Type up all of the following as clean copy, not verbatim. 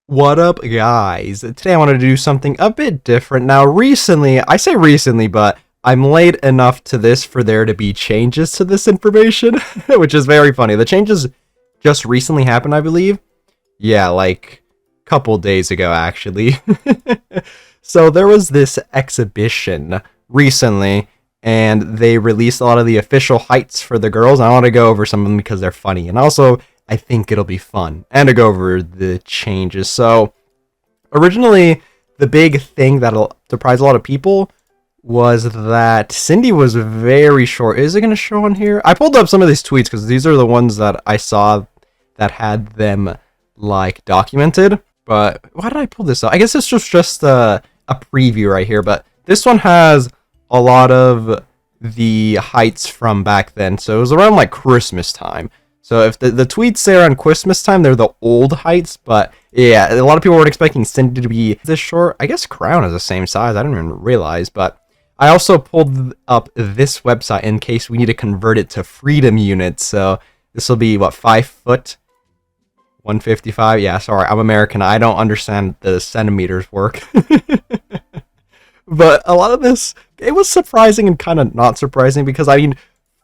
What up, guys? Today I wanted to do something a bit different. Now, recently, I say recently, but I'm late enough to this for there to be changes to this information, which is very funny. The changes just recently happened, I believe. Yeah, like a couple days ago, actually. So there was this exhibition recently, and they released a lot of the official heights for the girls. I want to go over some of them because they're funny, and also I think it'll be fun, and to go over the changes. So originally, the big thing that'll surprise a lot of people was that Cindy was very short. Is it going to show on here? I pulled up some of these tweets because these are the ones that I saw that had them like documented. But why did I pull this up? I guess this was just a preview right here. But this one has a lot of the heights from back then. So it was around like Christmas time. So if the tweets there on Christmas time, they're the old heights. But yeah, a lot of people weren't expecting Cindy to be this short. I guess Crown is the same size. I didn't even realize. But I also pulled up this website in case we need to convert it to freedom units. So this will be, what, 5 foot? 155? Yeah, sorry, I'm American. I don't understand the centimeters work. But a lot of this, it was surprising and kind of not surprising because, I mean,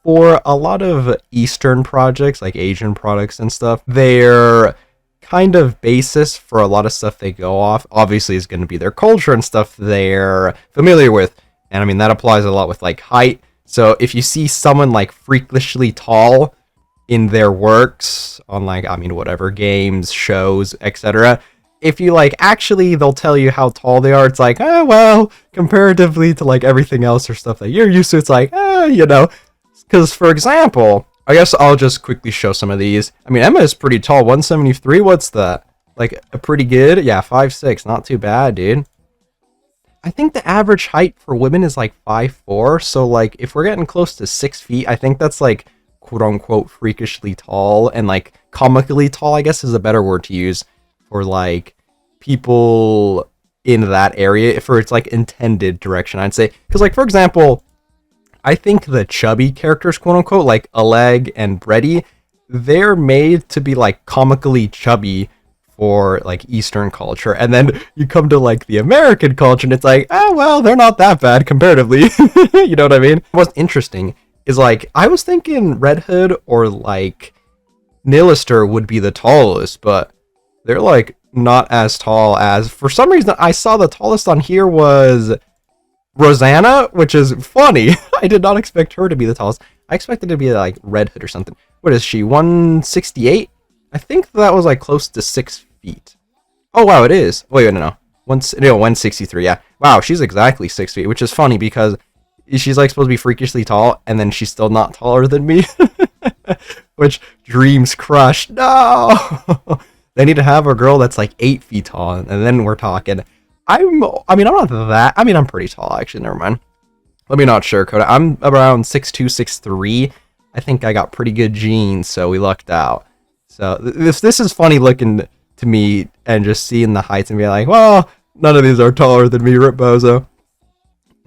for a lot of Eastern projects, like Asian products and stuff, their kind of basis for a lot of stuff they go off, obviously, is going to be their culture and stuff they're familiar with. And I mean, that applies a lot with like height. So if you see someone like freakishly tall in their works on like, I mean, whatever, games, shows, etc., if you like, actually, they'll tell you how tall they are. It's like, oh, well, comparatively to like everything else or stuff that you're used to, it's like, you know. Because, for example, I guess I'll just quickly show some of these. I mean, Emma is pretty tall, 173. What's that? Like, a pretty good? Yeah, 5'6". Not too bad, dude. I think the average height for women is like 5'4". So, like, if we're getting close to 6 feet, I think that's like, quote-unquote, freakishly tall. And, like, comically tall, I guess, is a better word to use for, like, people in that area. For its, like, intended direction, I'd say. Because, like, for example, I think the chubby characters, quote unquote, like Oleg and Brady, they're made to be like comically chubby for like Eastern culture. And then you come to like the American culture and it's like, oh, well, they're not that bad comparatively. You know what I mean? What's interesting is like, I was thinking Red Hood or like Nilister would be the tallest, but they're like not as tall as, for some reason, I saw the tallest on here was Rosanna, which is funny. I did not expect her to be the tallest. I expected it to be like Red Hood or something. What is she, 168? I think that was like close to 6 feet. Oh, wow, it is. Wait, no. 163, yeah. Wow, she's exactly 6 feet, which is funny because she's like supposed to be freakishly tall, and then she's still not taller than me. Which, dreams crushed. No! They need to have a girl that's like 8 feet tall, and then we're talking. I'm not that. I mean, I'm pretty tall, actually. Never mind. Let me not sugarcoat it. I'm around 6'2", 6'3". I think I got pretty good genes, so we lucked out. So this is funny looking to me, and just seeing the heights and being like, well, none of these are taller than me, Rip Bozo.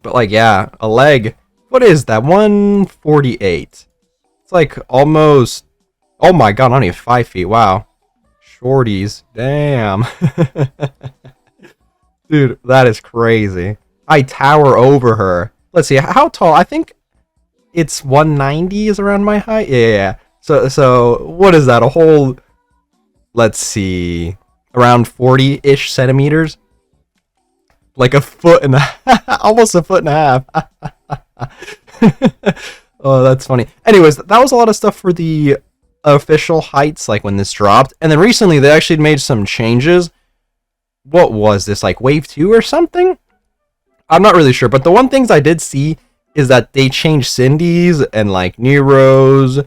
But like, yeah, a leg. What is that? 148. It's like almost. Oh my god, not even 5 feet. Wow. Shorties. Damn. Dude, that is crazy. I tower over her. Let's see, how tall? I think it's 190 is around my height. Yeah. So what is that? A whole, let's see, around 40-ish centimeters? Like a foot and a almost a foot and a half. Oh, that's funny. Anyways, that was a lot of stuff for the official heights, like when this dropped. And then recently, they actually made some changes. What was this, like wave 2 or something? I'm not really sure, but the one things I did see is that they changed Cindy's and like Nero's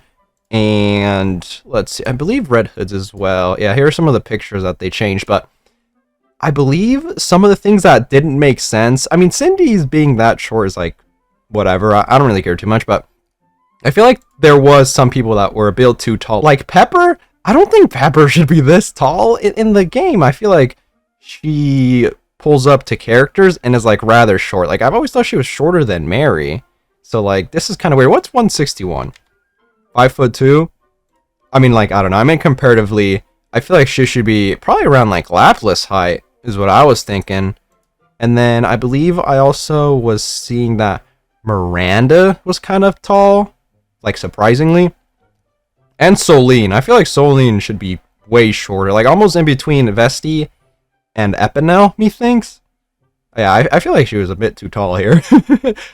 and let's see, I believe Red Hood's as well. Yeah, here are some of the pictures that they changed, but I believe some of the things that didn't make sense. I mean, Cindy's being that short is like whatever. I don't really care too much, but I feel like there was some people that were a bit too tall. Like Pepper, I don't think Pepper should be this tall in the game. I feel like she pulls up to characters and is like rather short. Like I've always thought she was shorter than Mary. So like this is kind of weird. What's 161? 5'2"? I mean, like, I don't know. I mean comparatively I feel like she should be probably around like Lapis height is what I was thinking. And then I believe I also was seeing that Miranda was kind of tall, like surprisingly. And Solene. I feel like Solene should be way shorter, like almost in between Vesti and Epinel, methinks. Yeah, I feel like she was a bit too tall here.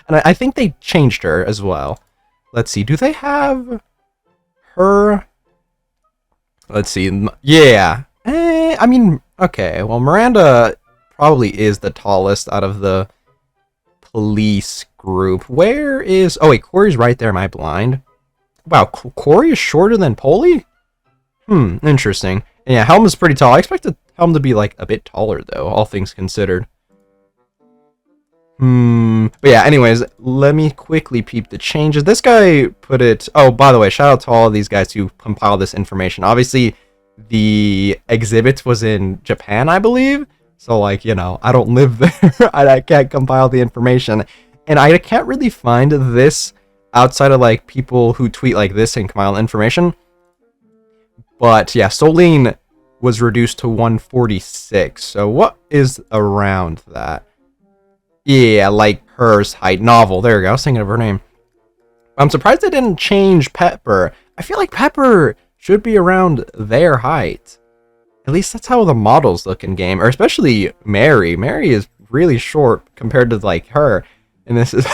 And I think they changed her as well. Let's see, do they have her? Let's see, yeah. I mean, okay, well, Miranda probably is the tallest out of the police group. Where is... Oh, wait, Corey's right there. Am I blind? Wow, Corey is shorter than Polly? Interesting. And yeah, Helm is pretty tall. I expected Helm to be, like, a bit taller, though, all things considered. But yeah, anyways, let me quickly peep the changes. This guy put it... Oh, by the way, shout out to all of these guys who compiled this information. Obviously, the exhibit was in Japan, I believe. So, like, you know, I don't live there. I can't compile the information. And I can't really find this outside of, like, people who tweet like this and compile information. But, yeah, Solene was reduced to 146. So, what is around that? Yeah, like hers height. Novel. There we go. I was thinking of her name. I'm surprised they didn't change Pepper. I feel like Pepper should be around their height. At least that's how the models look in game. Or especially Mary. Mary is really short compared to, like, her. And this is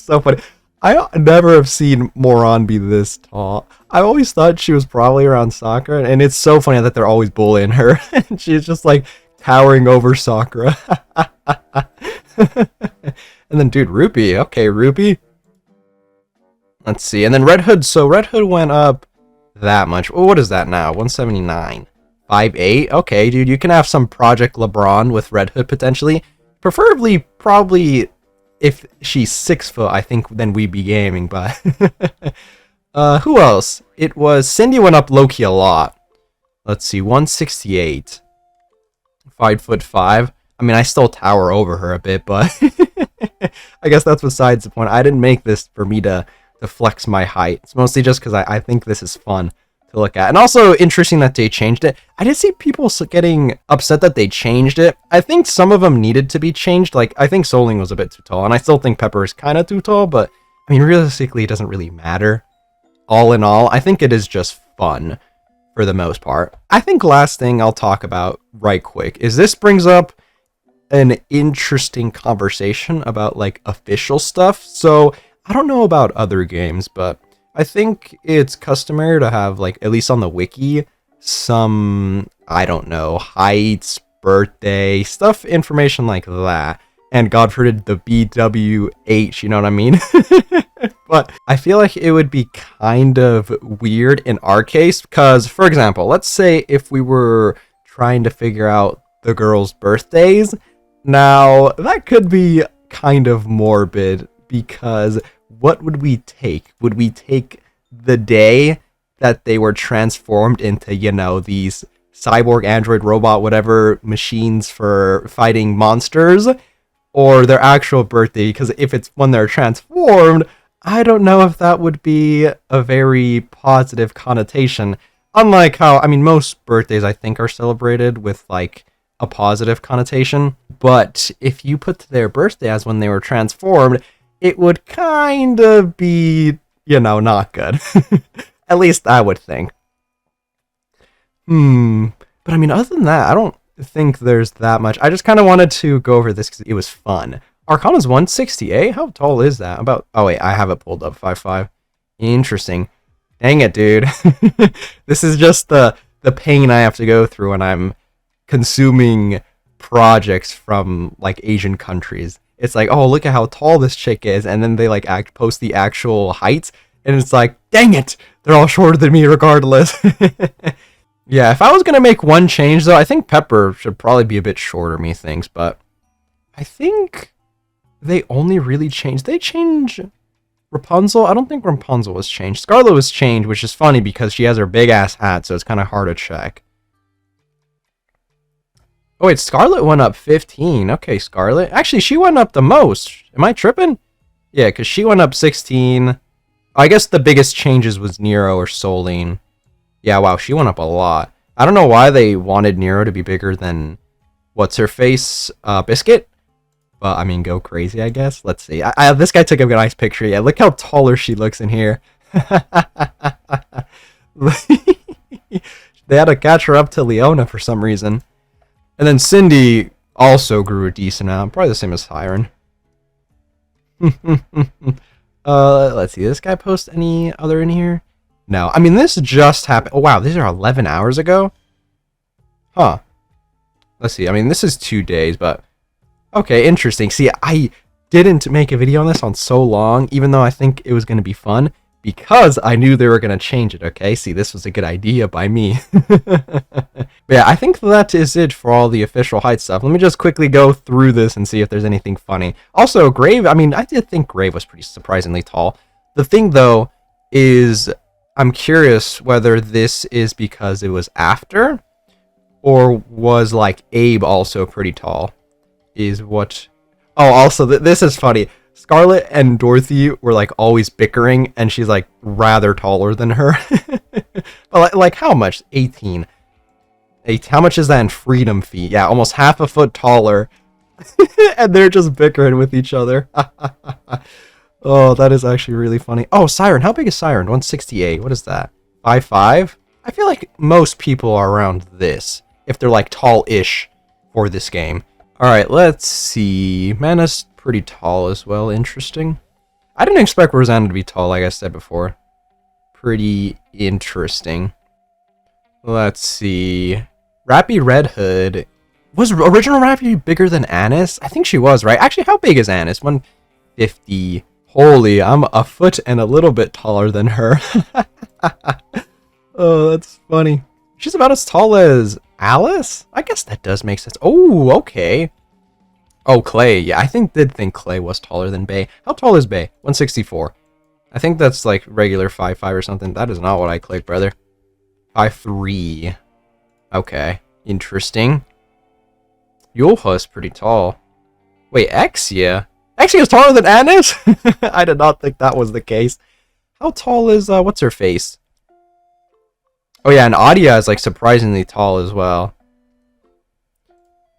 so funny. I never have seen Moron be this tall. I always thought she was probably around Sakura. And it's so funny that they're always bullying her. And she's just, like, towering over Sakura. And then, dude, Rupee. Okay, Rupee. Let's see. And then Red Hood. So Red Hood went up that much. Oh, what is that now? 179. 5'8". Okay, dude, you can have some Project LeBron with Red Hood potentially. Preferably, probably, if she's 6 foot, I think then we'd be gaming. But who else? It was Cindy went up low-key a lot. Let's see, 168. 5'5". I mean, I still tower over her a bit, but I guess that's besides the point. I didn't make this for me to flex my height. It's mostly just because I think this is fun to look at. And also interesting that they changed it. I did see people getting upset that they changed it. I think some of them needed to be changed. Like, I think Soling was a bit too tall, and I still think Pepper is kind of too tall, but I mean, realistically, it doesn't really matter. All in all, I think it is just fun for the most part. I think last thing I'll talk about right quick is this brings up an interesting conversation about, like, official stuff. So I don't know about other games, but I think it's customary to have, like, at least on the wiki, some, I don't know, heights, birthday, stuff, information like that. And God forbid the BWH, you know what I mean? But I feel like it would be kind of weird in our case, because, for example, let's say if we were trying to figure out the girls' birthdays, now that could be kind of morbid, because what would we take? Would we take the day that they were transformed into, you know, these cyborg, android, robot, whatever machines for fighting monsters, or their actual birthday? Because if it's when they're transformed, I don't know if that would be a very positive connotation. Unlike how, I mean, most birthdays I think are celebrated with, like, a positive connotation. But if you put their birthday as when they were transformed, it would kind of be, you know, not good. At least I would think. But I mean, other than that, I don't think there's that much. I just kind of wanted to go over this because it was fun. Arcana's 168? How tall is that? About... Oh, wait, I have it pulled up. 5'5". Interesting. Dang it, dude. This is just the pain I have to go through when I'm consuming projects from, like, Asian countries. It's like, oh, look at how tall this chick is, and then they, like, post the actual heights, and it's like, dang it, they're all shorter than me regardless. Yeah, if I was gonna make one change, though, I think Pepper should probably be a bit shorter, methinks, but I think they only really changed... They change Rapunzel? I don't think Rapunzel was changed. Scarlet was changed, which is funny because she has her big-ass hat, so it's kind of hard to check. Oh, wait, Scarlet went up 15. Okay, Scarlet. Actually, she went up the most. Am I tripping? Yeah, because she went up 16. I guess the biggest changes was Nero or Solene. Yeah, wow, she went up a lot. I don't know why they wanted Nero to be bigger than what's her face, Biscuit. But I mean, go crazy, I guess. Let's see. This guy took a nice picture. Yeah, look how taller she looks in here. They had to catch her up to Leona for some reason. And then Cindy also grew a decent amount, probably the same as Siren. Let's see. This guy post any other in here? No. I mean, this just happened. Oh wow, these are 11 hours ago. Huh. Let's see. I mean, this is 2 days, but okay, interesting. See, I didn't make a video on this on so long, even though I think it was going to be fun, because I knew they were going to change it, okay? See, this was a good idea by me. But yeah, I think that is it for all the official height stuff. Let me just quickly go through this and see if there's anything funny. Also, Grave, I mean, I did think Grave was pretty surprisingly tall. The thing, though, is I'm curious whether this is because it was after, or was, like, Abe also pretty tall, is what... Oh, also, this is funny. Scarlet and Dorothy were like always bickering, and she's like rather taller than her. But like how much? 18. How much is that in freedom feet? Yeah, almost half a foot taller. And they're just bickering with each other. Oh, that is actually really funny. Oh, Siren. How big is Siren? 168. What is that? 5'5"? I feel like most people are around this, if they're like tall-ish for this game. Alright, let's see. Mana's pretty tall as well. Interesting. I didn't expect Rosanna to be tall, like I said before. Pretty interesting. Let's see. Rappy Red Hood. Was original Rappy bigger than Anis? I think she was, right? Actually, how big is Anis? 150. Holy, I'm a foot and a little bit taller than her. Oh, that's funny. She's about as tall as Alice? I guess that does make sense. Oh, okay. Oh, Clay. Yeah, I did think Clay was taller than Bay. How tall is Bay? 164. I think that's like regular 5'5" or something. That is not what I clicked, brother. 5'3". Okay. Interesting. Yulha's pretty tall. Wait, Exia? Exia is taller than Anis? I did not think that was the case. How tall is, what's her face? Oh yeah, and Adia is like surprisingly tall as well.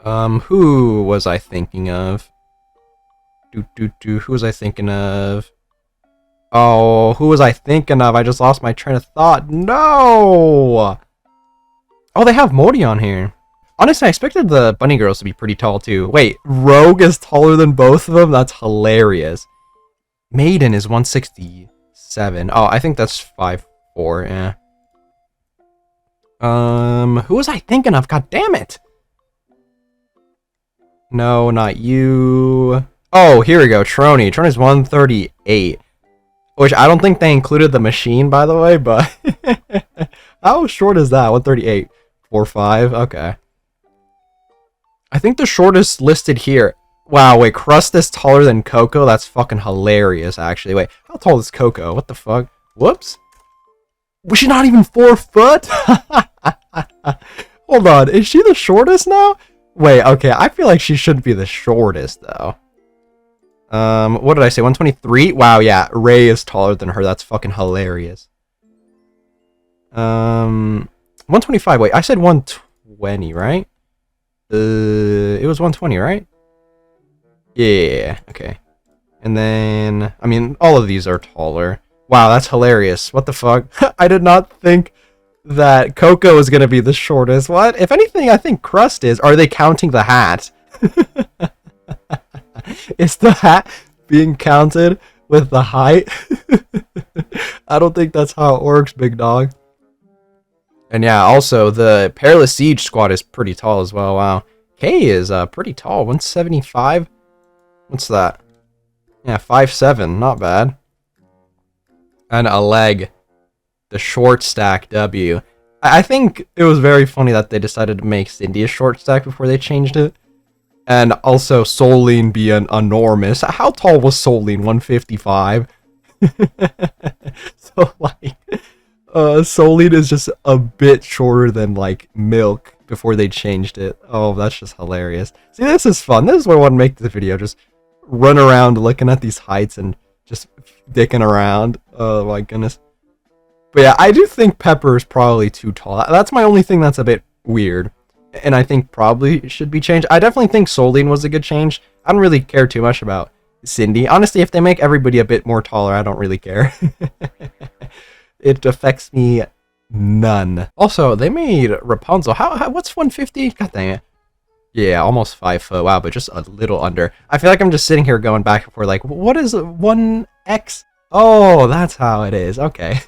Who was I thinking of? Who was I thinking of? Oh, who was I thinking of? I just lost my train of thought. No! Oh, they have Modi on here. Honestly, I expected the bunny girls to be pretty tall too. Wait, Rogue is taller than both of them? That's hilarious. Maiden is 167. Oh, I think that's 5'4", yeah. Who was I thinking of? God damn it! No, not you. Oh, here we go. Trony. Trony's 138. Which I don't think they included the machine, by the way, but... How short is that? 138. 4'5". Okay. I think the shortest listed here... Wow, wait. Crust is taller than Coco? That's fucking hilarious, actually. Wait, how tall is Coco? What the fuck? Whoops. Was she not even 4 foot? Hold on. Is she the shortest now? Wait, okay, I feel like she should be the shortest, though. What did I say, 123? Wow, yeah, Ray is taller than her, that's fucking hilarious. 125, wait, I said 120, right? It was 120, right? Yeah, okay. And then, I mean, all of these are taller. Wow, that's hilarious, what the fuck? I did not think that Coco is going to be the shortest. What? If anything, I think Crust is. Are they counting the hat? Is the hat being counted with the height? I don't think that's how it works, big dog. And yeah, also, the Perilous Siege squad is pretty tall as well. Wow. K is pretty tall. 175? What's that? Yeah, 5'7". Not bad. And a leg. The short stack W. I think it was very funny that they decided to make Cindy a short stack before they changed it. And also Soline be an enormous. How tall was Soline? 155? So like, Soline is just a bit shorter than like Milk before they changed it. Oh, that's just hilarious. See, this is fun. This is what I want to make this video. Just run around looking at these heights and just dicking around. Oh my goodness. But yeah, I do think Pepper is probably too tall. That's my only thing that's a bit weird. And I think probably should be changed. I definitely think Soline was a good change. I don't really care too much about Cindy. Honestly, if they make everybody a bit more taller, I don't really care. It affects me none. Also, they made Rapunzel. What's 150? God dang it. Yeah, almost 5 foot. Wow, but just a little under. I feel like I'm just sitting here going back and forth like, what is 1x? Oh, that's how it is. Okay.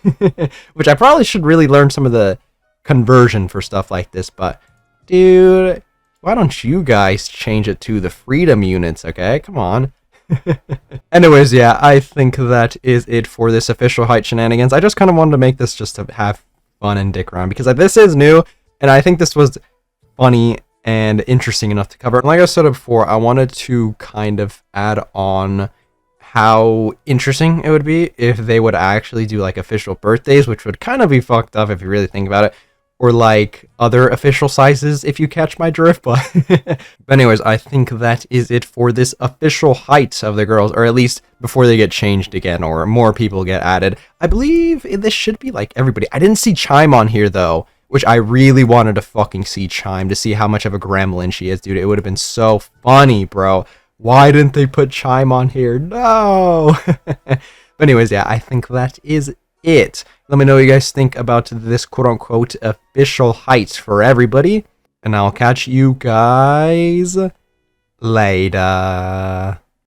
Which I probably should really learn some of the conversion for stuff like this, but dude, why don't you guys change it to the freedom units, okay? Come on. Anyways, yeah, I think that is it for this official height shenanigans. I just kind of wanted to make this just to have fun and dick around because this is new, and I think this was funny and interesting enough to cover. And like I said before, I wanted to kind of add on how interesting it would be if they would actually do like official birthdays, which would kind of be fucked up if you really think about it, or like other official sizes if you catch my drift. But anyways, I think that is it for this official height of the girls, or at least before they get changed again or more people get added. I believe this should be like everybody. I didn't see Chime on here though, which I really wanted to fucking see Chime to see how much of a gremlin she is, dude. It would have been so funny, bro. Why didn't they put Chime on here? No. But anyways, yeah, I think that is it. Let me know what you guys think about this quote-unquote official height for everybody. And I'll catch you guys later.